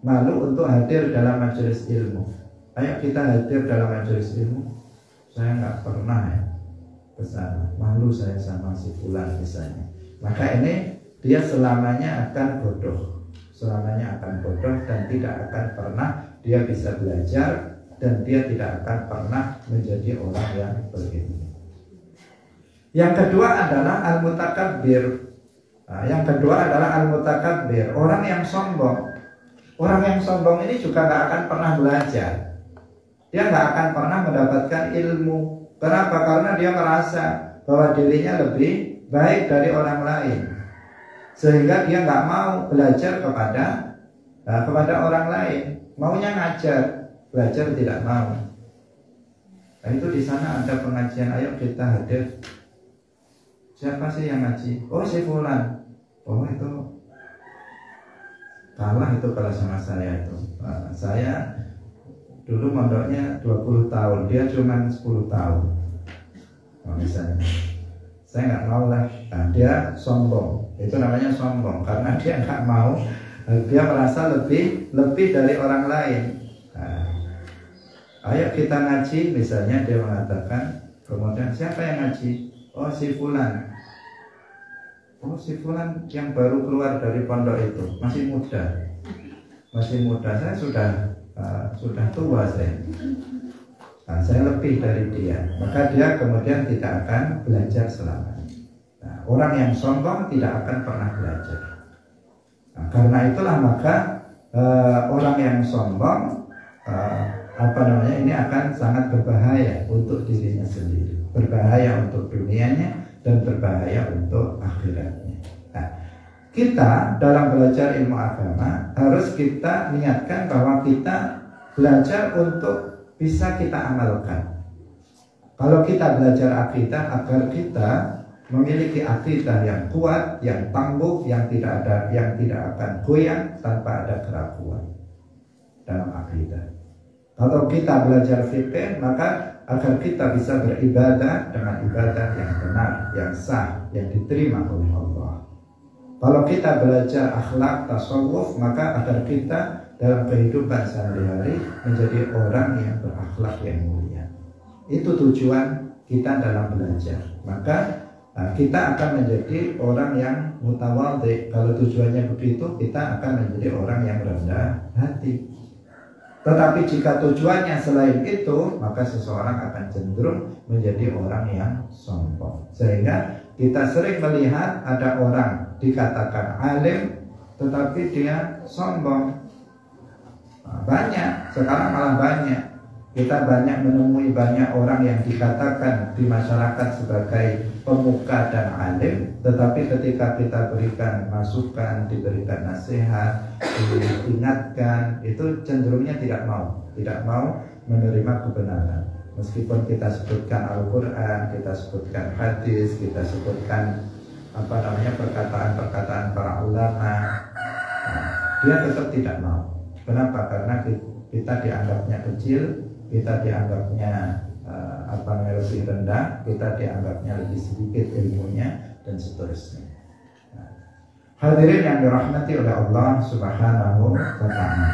malu untuk hadir dalam majelis ilmu. Ayo kita hadir dalam majelis ilmu. Saya nggak pernah ke sana, malu saya sama si fulan misalnya. Maka ini dia selamanya akan bodoh, dan tidak akan pernah dia bisa belajar, dan dia tidak akan pernah menjadi orang yang berilmu. Yang kedua adalah al-mutakabbir. Orang yang sombong. Orang yang sombong ini juga nggak akan pernah belajar. Dia nggak akan pernah mendapatkan ilmu. Kenapa? Karena dia merasa bahwa dirinya lebih baik dari orang lain, sehingga dia nggak mau belajar kepada orang lain, maunya ngajar, belajar tidak mau. Nah, itu di sana ada pengajian, ayo kita hadir. Siapa sih yang ngaji? Oh, si fulan. Oh, itu kalah itu kalau sama saya itu. Saya dulu mondoknya 20 tahun, dia cuma 10 tahun. Misalnya, saya nggak mau lah. Nah, dia sombong. Itu namanya sombong karena dia nggak mau. Dia merasa lebih dari orang lain. Nah, ayo kita ngaji, misalnya dia mengatakan, kemudian siapa yang ngaji? Oh, si fulan. Oh, si fulan yang baru keluar dari pondok itu, masih muda. Saya sudah tua saya. Nah, saya lebih dari dia. Maka dia kemudian tidak akan belajar selamanya. Nah, orang yang sombong tidak akan pernah belajar. Nah, karena itulah maka orang yang sombong ini akan sangat berbahaya untuk dirinya sendiri, berbahaya untuk dunianya, dan berbahaya untuk akhiratnya. Nah, kita dalam belajar ilmu agama harus kita niatkan bahwa kita belajar untuk bisa kita amalkan. Kalau kita belajar akidah, agar kita memiliki akidah yang kuat, yang tangguh, yang tidak akan goyang tanpa ada keraguan dalam akidah. Kalau kita belajar fikih, maka agar kita bisa beribadah dengan ibadah yang benar, yang sah, yang diterima oleh Allah. Kalau kita belajar akhlak, tasawuf, maka agar kita dalam kehidupan sehari-hari menjadi orang yang berakhlak yang mulia. Itu tujuan kita dalam belajar. Maka kita akan menjadi orang yang mutawadhi. Kalau tujuannya begitu, kita akan menjadi orang yang rendah hati. Tetapi jika tujuannya selain itu, maka seseorang akan cenderung menjadi orang yang sombong. Sehingga kita sering melihat ada orang dikatakan alim, tetapi dia sombong. Banyak, sekarang malah banyak. Kita banyak menemui banyak orang yang dikatakan di masyarakat sebagai pemuka dan alim, tetapi ketika kita berikan masukan, diberikan nasihat, diingatkan, itu cenderungnya tidak mau menerima kebenaran. Meskipun kita sebutkan Al-Quran, kita sebutkan hadis, kita sebutkan perkataan-perkataan para ulama, dia tetap tidak mau. Kenapa? Karena kita dianggapnya kecil, kita dianggapnya lebih rendah, kita dianggapnya lebih sedikit ilmunya, dan seterusnya. Hadirin yang dirahmati oleh Allah Subhanahu wa ta'ala.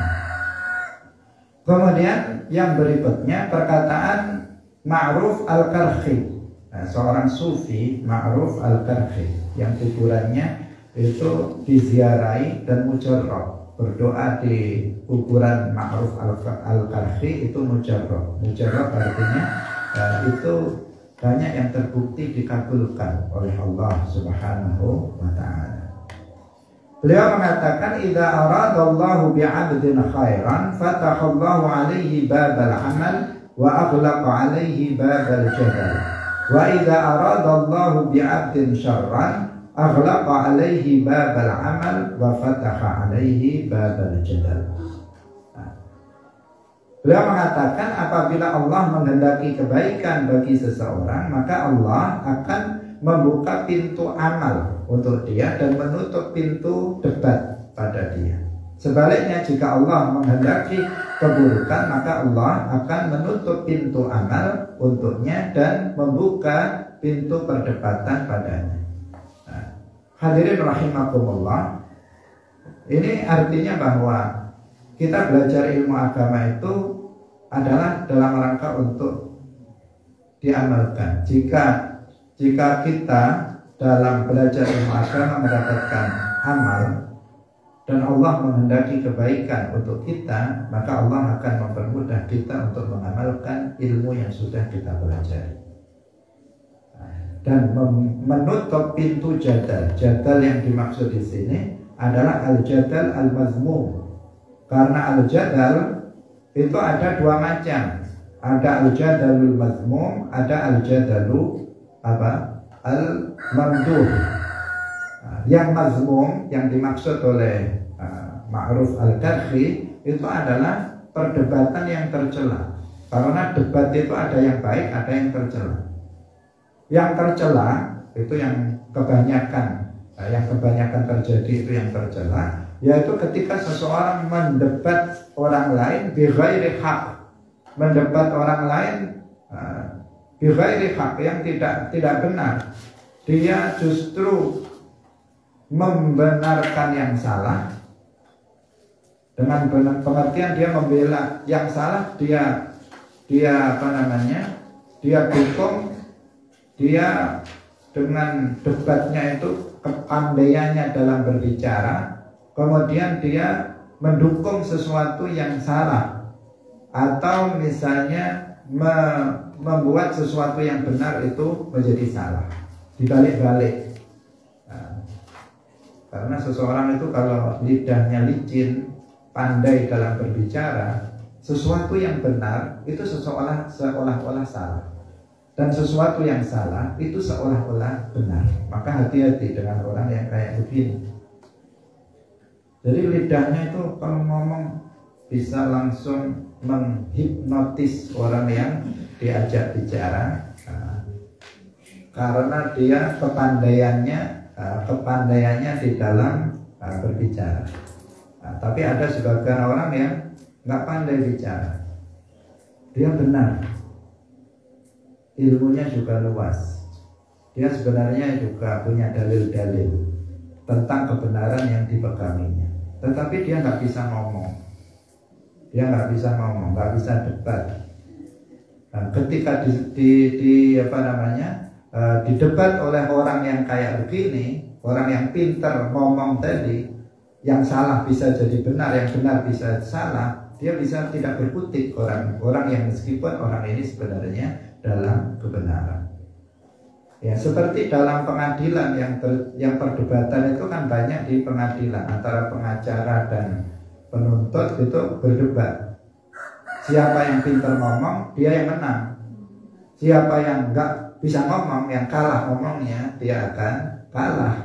Kemudian yang berikutnya perkataan Ma'ruf al-Karhi. Seorang sufi Ma'ruf al-Karhi yang kuburannya itu diziarahi dan mujarrab. Berdoa di kuburan Ma'ruf al-Karhi itu mujarrab. Mujarrab artinya itu banyak yang terbukti dikabulkan oleh Allah Subhanahu wa ta'ala. Beliau mengatakan, idza aradallahu bi'abdin khairan fatahallahu alaihi babal amal wa aghlaqa alaihi babal jahal. Wa idza aradallahu bi'abdin syarran aghlaqa alaihi babal amal wa fataha alaihi babal jadal. Beliau mengatakan, apabila Allah menghendaki kebaikan bagi seseorang, maka Allah akan membuka pintu amal untuk dia dan menutup pintu debat pada dia. Sebaliknya, jika Allah menghendaki keburukan, maka Allah akan menutup pintu amal untuknya dan membuka pintu perdebatan padanya. Hadirin rahimakumullah, ini artinya bahwa kita belajar ilmu agama itu adalah dalam rangka untuk diamalkan. Jika kita dalam belajar ilmu agama mendapatkan amal dan Allah menghendaki kebaikan untuk kita, maka Allah akan mempermudah kita untuk mengamalkan ilmu yang sudah kita pelajari dan menutup pintu jadal. Jadal yang dimaksud di sini adalah al-jadal al-mazmum. Karena al-jadal itu ada dua macam. Ada al-jadalul mazmum, ada al-jadalu al-mamduh. Yang mazmum yang dimaksud oleh Ma'ruf al-Karhi itu adalah perdebatan yang tercela. Karena debat itu ada yang baik, ada yang tercela. Yang tercela itu yang kebanyakan terjadi itu yang tercela, yaitu ketika seseorang mendebat orang lain bighairi haq, mendebat orang lain bighairi haq yang tidak benar. Dia justru membenarkan yang salah. Dengan pengertian dia membela yang salah, dia dukung, dia dengan debatnya itu kepandaiannya dalam berbicara, kemudian dia mendukung sesuatu yang salah, atau misalnya membuat sesuatu yang benar itu menjadi salah, dibalik-balik. Karena seseorang itu kalau lidahnya licin, pandai dalam berbicara, sesuatu yang benar itu seolah-olah salah, dan sesuatu yang salah itu seolah-olah benar. Maka hati-hati dengan orang yang kayak begini. Jadi lidahnya itu kalau ngomong bisa langsung menghipnotis orang yang diajak bicara, karena dia kepandaiannya di dalam berbicara. Tapi ada sebagian orang yang nggak pandai bicara, dia benar, ilmunya juga luas, dia sebenarnya juga punya dalil-dalil tentang kebenaran yang dipeganginya, tetapi dia nggak bisa ngomong, nggak bisa debat. Ketika didebat oleh orang yang kayak begini, orang yang pintar ngomong tadi, yang salah bisa jadi benar, yang benar bisa salah, dia bisa tidak berkutik orang yang meskipun orang ini sebenarnya dalam kebenaran. Ya, seperti dalam pengadilan yang perdebatan itu kan banyak di pengadilan antara pengacara dan penuntut itu berdebat. Siapa yang pintar ngomong, dia yang menang. Siapa yang enggak bisa ngomong, yang kalah ngomongnya, dia akan kalah.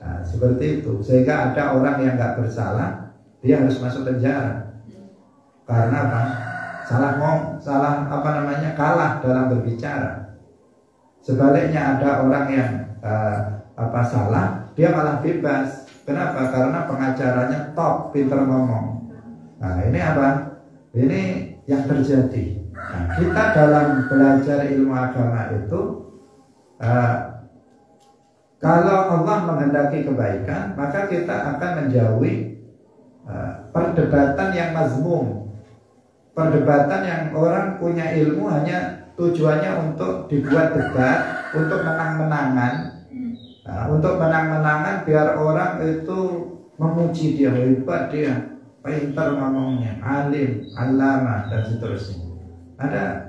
Nah, seperti itu. Sehingga ada orang yang enggak bersalah, dia harus masuk penjara. Karena apa? Kalah dalam berbicara. Sebaliknya ada orang yang salah, dia malah bebas. Kenapa? Karena pengacaranya top, pintar ngomong. Nah, ini apa? Ini yang terjadi. Nah, kita dalam belajar ilmu agama itu, kalau Allah menghendaki kebaikan, maka kita akan menjauhi perdebatan yang mazmum, perdebatan yang orang punya ilmu hanya tujuannya untuk dibuat debat, untuk menang-menangan, biar orang itu memuji dia, hebat dia, pintar ngomongnya, alim, alama, dan seterusnya. Ada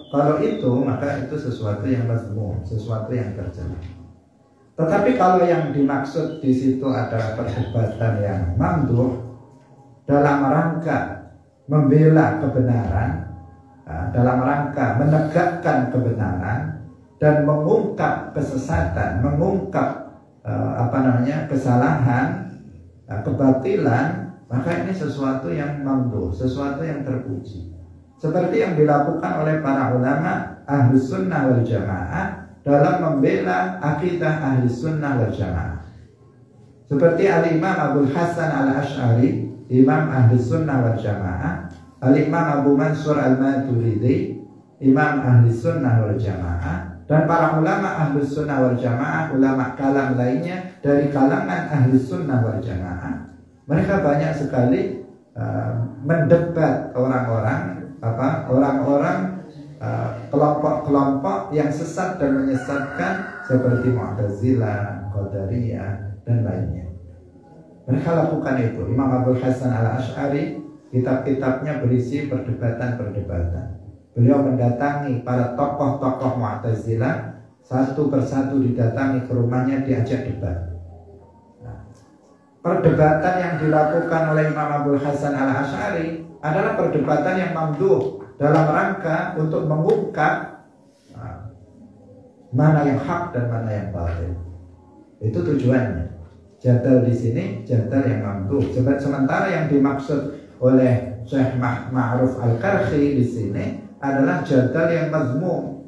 kalau itu, maka itu sesuatu yang mazmum, sesuatu yang tercela. Tetapi kalau yang dimaksud di situ adalah perdebatan yang mamduh dalam rangka membela kebenaran, dalam rangka menegakkan kebenaran dan mengungkap kesesatan, mengungkap kesalahan, kebatilan, maka ini sesuatu yang mamduh, sesuatu yang terpuji. Seperti yang dilakukan oleh para ulama Ahlus Sunnah wal Jamaah dalam membela akidah Ahlus Sunnah wal Jamaah. Seperti Al-Imam Abul Hasan Al-Ash'ari, Imam Ahlus Sunnah wal Jamaah, Al-Imam Abu Mansur Al-Maturidi, Imam Ahlus Sunnah wal Jamaah, dan para ulama Ahlus Sunnah wal Jamaah, ulama kalam lainnya dari kalangan Ahlus Sunnah wal Jamaah. Mereka banyak sekali mendebat kelompok-kelompok yang sesat dan menyesatkan seperti Mu'tazilah, Qadariyah, dan lainnya. Mereka lakukan itu. Imam Abul Hasan Al-Ash'ari, kitab-kitabnya berisi perdebatan-perdebatan. Beliau mendatangi para tokoh-tokoh Mu'tazilah, satu persatu didatangi ke rumahnya, diajak debat. Perdebatan yang dilakukan oleh Imam Abul Hasan Al-Ash'ari adalah perdebatan yang mamduh dalam rangka untuk mengungkap mana yang hak dan mana yang batil. Itu tujuannya. Jadal di sini jadal yang mampu. Sementara yang dimaksud oleh Syekh Ma'ruf Al-Karhi di sini adalah jadal yang mazmum.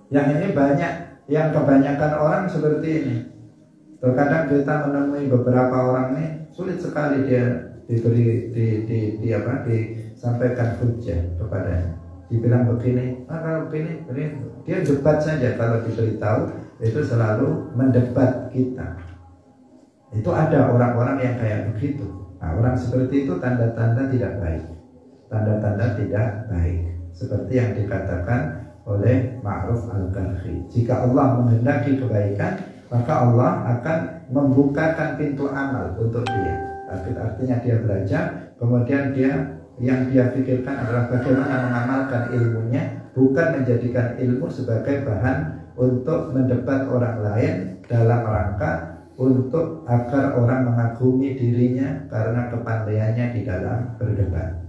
Yang ini banyak, yang kebanyakan orang seperti ini. Terkadang kita menemui beberapa orang ini sulit sekali dia disampaikan hujjah kepadanya. Dibilang begini, kalau begini, dia debat saja. Kalau diberitahu itu selalu mendebat kita. Itu ada orang-orang yang kayak begitu. Nah, orang seperti itu tanda-tanda tidak baik. Tanda-tanda tidak baik. Seperti yang dikatakan oleh Ma'ruf Al-Karhi. Jika Allah menghendaki kebaikan, maka Allah akan membukakan pintu amal untuk dia. Artinya dia belajar, kemudian yang dia pikirkan adalah bagaimana mengamalkan ilmunya, bukan menjadikan ilmu sebagai bahan untuk mendebat orang lain dalam rangka untuk agar orang mengagumi dirinya karena kepandaiannya di dalam berdebat.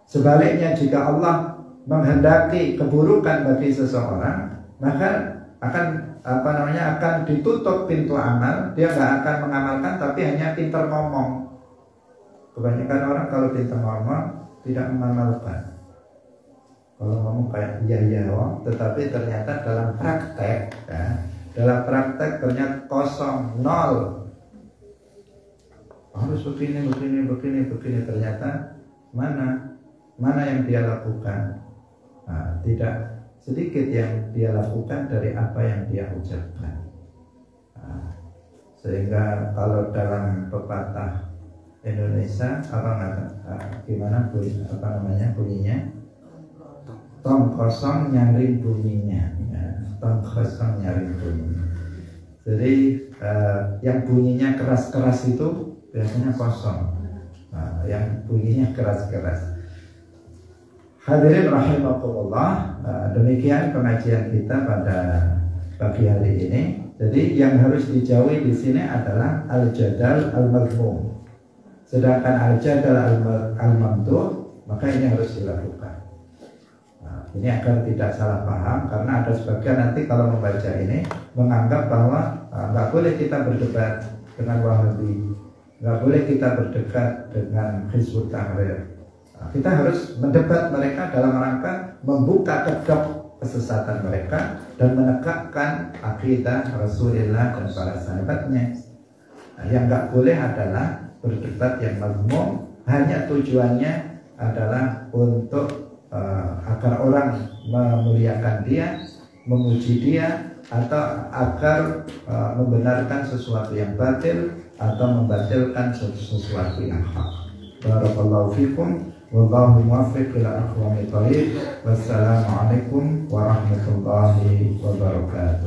Sebaliknya, jika Allah menghendaki keburukan bagi seseorang, maka akan ditutup pintu amal. Dia nggak akan mengamalkan, tapi hanya pintar ngomong. Kebanyakan orang kalau pintar ngomong tidak mengamalkan. Kalau ngomong kayak iya, tetapi ternyata dalam praktek, ternyata kosong, nol. Harus begini. Ternyata mana yang dia lakukan? Nah, tidak sedikit yang dia lakukan dari apa yang dia ucapkan. Nah, sehingga kalau dalam pepatah Indonesia bunyinya? Tong kosong nyaring bunyinya. Tong kosong nyaring bunyinya. Jadi yang bunyinya keras-keras itu biasanya kosong. Nah, yang bunyinya keras-keras. Hadirin rahimakumullah, demikian pengajian kita pada pagi hari ini. Jadi yang harus dijauhi di sini adalah al-jadal al-mazmum. Sedangkan al-jadal al-mamduh, maka ini harus dilakukan. Nah, ini agar tidak salah paham, karena ada sebagian nanti kalau membaca ini menganggap bahwa nggak boleh kita berdebat dengan Wahabi, nggak boleh kita berdebat dengan Hizbut Tahrir. Kita harus mendebat mereka dalam rangka membuka kedok kesesatan mereka dan menegakkan akidah Rasulullah dan para sahabatnya. Nah, yang nggak boleh adalah berdebat yang mazmum, hanya tujuannya adalah untuk agar orang memuliakan dia, memuji dia, atau agar membenarkan sesuatu yang batil atau membatilkan sesuatu yang hak. Barakallahu fikum. Wallahu muwaffiq ila aqwamit thoriq. Wassalamualaikum warahmatullahi wabarakatuh.